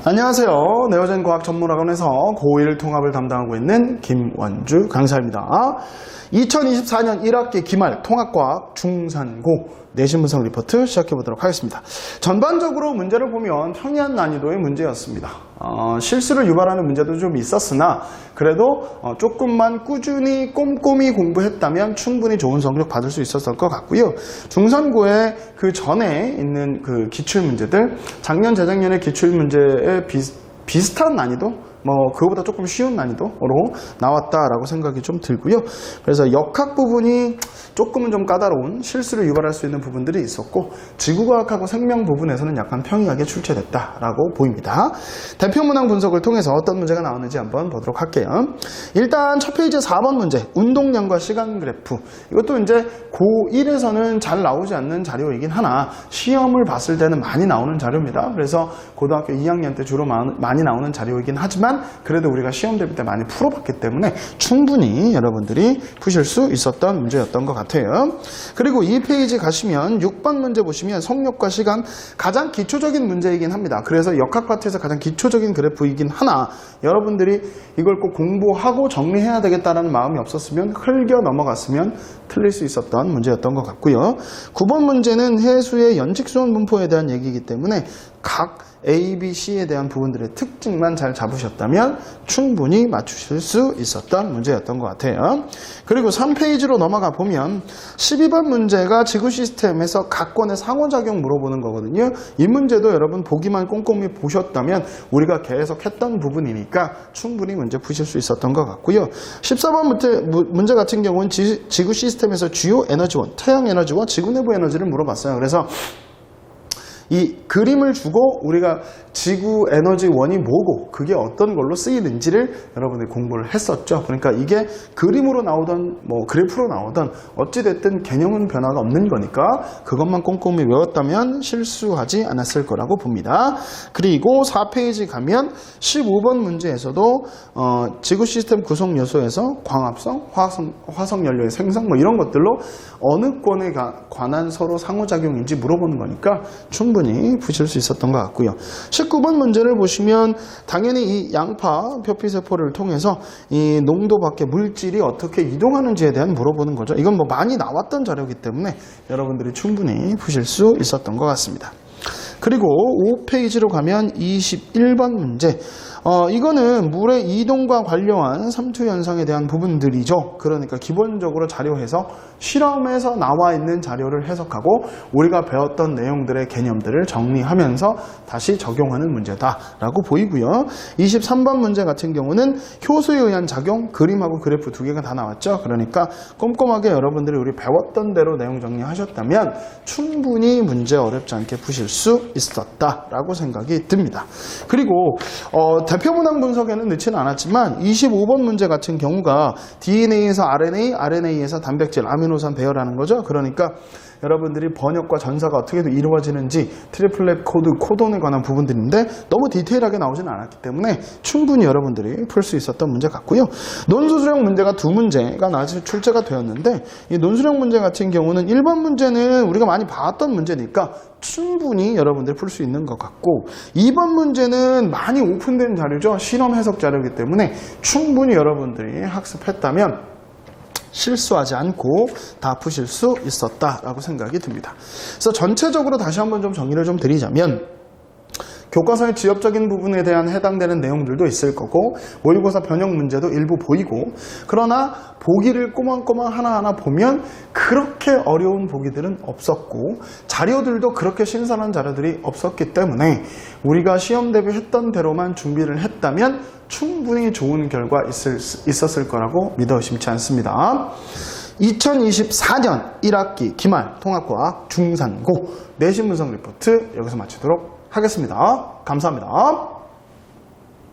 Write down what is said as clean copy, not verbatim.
안녕하세요. 네오젠 과학전문학원에서 고1 통합을 담당하고 있는 김원주 강사입니다. 2024년 1학기 기말 통합과학 중산고 내신 분석 리포트 시작해보도록 하겠습니다. 전반적으로 문제를 보면 평이한 난이도의 문제였습니다. 실수를 유발하는 문제도 좀 있었으나 그래도 조금만 꾸준히 꼼꼼히 공부했다면 충분히 좋은 성적 받을 수 있었을 것 같고요. 중산고의 그 전에 있는 그 기출문제들, 작년 재작년의 기출문제에 비슷한 난이도, 그거보다 조금 쉬운 난이도로 나왔다라고 생각이 좀 들고요. 그래서 역학 부분이 조금은 좀 까다로운 실수를 유발할 수 있는 부분들이 있었고, 지구과학하고 생명 부분에서는 약간 평이하게 출제됐다라고 보입니다. 대표 문항 분석을 통해서 어떤 문제가 나오는지 한번 보도록 할게요. 일단 첫 페이지 4번 문제, 운동량과 시간 그래프. 이것도 이제 고1에서는 잘 나오지 않는 자료이긴 하나 시험을 봤을 때는 많이 나오는 자료입니다. 그래서 고등학교 2학년 때 주로 많이 나오는 자료이긴 하지만 그래도 우리가 시험 대비 때 많이 풀어봤기 때문에 충분히 여러분들이 푸실 수 있었던 문제였던 것 같아요. 그리고 이 페이지 가시면 6번 문제 보시면 속력과 시간, 가장 기초적인 문제이긴 합니다. 그래서 역학 파트에서 가장 기초적인 그래프이긴 하나 여러분들이 이걸 꼭 공부하고 정리해야 되겠다는 마음이 없었으면 흘겨 넘어갔으면 틀릴 수 있었던 문제였던 것 같고요. 9번 문제는 해수의 연직수원 분포에 대한 얘기이기 때문에 각 A, B, C에 대한 부분들의 특징만 잘 잡으셨다면 충분히 맞추실 수 있었던 문제였던 것 같아요. 그리고 3페이지로 넘어가 보면 12번 문제가 지구 시스템에서 각권의 상호작용 물어보는 거거든요. 이 문제도 여러분 보기만 꼼꼼히 보셨다면 우리가 계속 했던 부분이니까 충분히 문제 푸실 수 있었던 것 같고요. 14번 문제 같은 경우는 지구 시스템에서 주요 에너지원, 태양 에너지와 지구 내부 에너지를 물어봤어요. 그래서 이 그림을 주고 우리가 지구 에너지원이 뭐고 그게 어떤 걸로 쓰이는지를 여러분들이 공부를 했었죠. 그러니까 이게 그림으로 나오던 그래프로 나오던 어찌됐든 개념은 변화가 없는 거니까 그것만 꼼꼼히 외웠다면 실수하지 않았을 거라고 봅니다. 그리고 4페이지 가면 15번 문제에서도 지구 시스템 구성 요소에서 광합성, 화석연료의 생성 이런 것들로 어느 권에 관한 서로 상호작용인지 물어보는 거니까 충분히 푸실 수 있었던 것 같고요. 19번 문제를 보시면 당연히 이 양파 표피세포를 통해서 이 농도 밖의 물질이 어떻게 이동하는지에 대한 물어보는 거죠. 이건 많이 나왔던 자료이기 때문에 여러분들이 충분히 푸실 수 있었던 것 같습니다. 그리고 5페이지로 가면 21번 문제. 이거는 물의 이동과 관련한 삼투현상에 대한 부분들이죠. 그러니까 기본적으로 자료에서 실험에서 나와 있는 자료를 해석하고 우리가 배웠던 내용들의 개념들을 정리하면서 다시 적용하는 문제다라고 보이고요. 23번 문제 같은 경우는 효소에 의한 작용, 그림하고 그래프 두 개가 다 나왔죠. 그러니까 꼼꼼하게 여러분들이 우리 배웠던 대로 내용 정리하셨다면 충분히 문제 어렵지 않게 푸실 수 있었다라고 생각이 듭니다. 그리고 대표 문항 분석에는 넣지는 않았지만 25번 문제 같은 경우가 DNA에서 RNA, RNA에서 단백질, 아미노산 배열하는 거죠. 그러니까 여러분들이 번역과 전사가 어떻게 이루어지는지 트리플렛 코드, 코돈에 관한 부분들인데 너무 디테일하게 나오지는 않았기 때문에 충분히 여러분들이 풀 수 있었던 문제 같고요. 논술형 문제가 두 문제가 출제가 되었는데 이 논술형 문제 같은 경우는 1번 문제는 우리가 많이 봤던 문제니까 충분히 여러분들이 풀 수 있는 것 같고 2번 문제는 많이 오픈된 자료죠. 실험 해석 자료이기 때문에 충분히 여러분들이 학습했다면 실수하지 않고 다 푸실 수 있었다라고 생각이 듭니다. 그래서 전체적으로 다시 한번 좀 정리를 좀 드리자면 교과서의 지엽적인 부분에 대한 해당되는 내용들도 있을 거고 모의고사 변형 문제도 일부 보이고 그러나 보기를 꼬망꼬망 하나하나 보면 그렇게 어려운 보기들은 없었고 자료들도 그렇게 신선한 자료들이 없었기 때문에 우리가 시험 대비했던 대로만 준비를 했다면 충분히 좋은 결과 있었을 거라고 믿어 의심치 않습니다. 2024년 1학기 기말 통합과학 중산고 내신 분석 리포트 여기서 마치도록 하겠습니다. 감사합니다.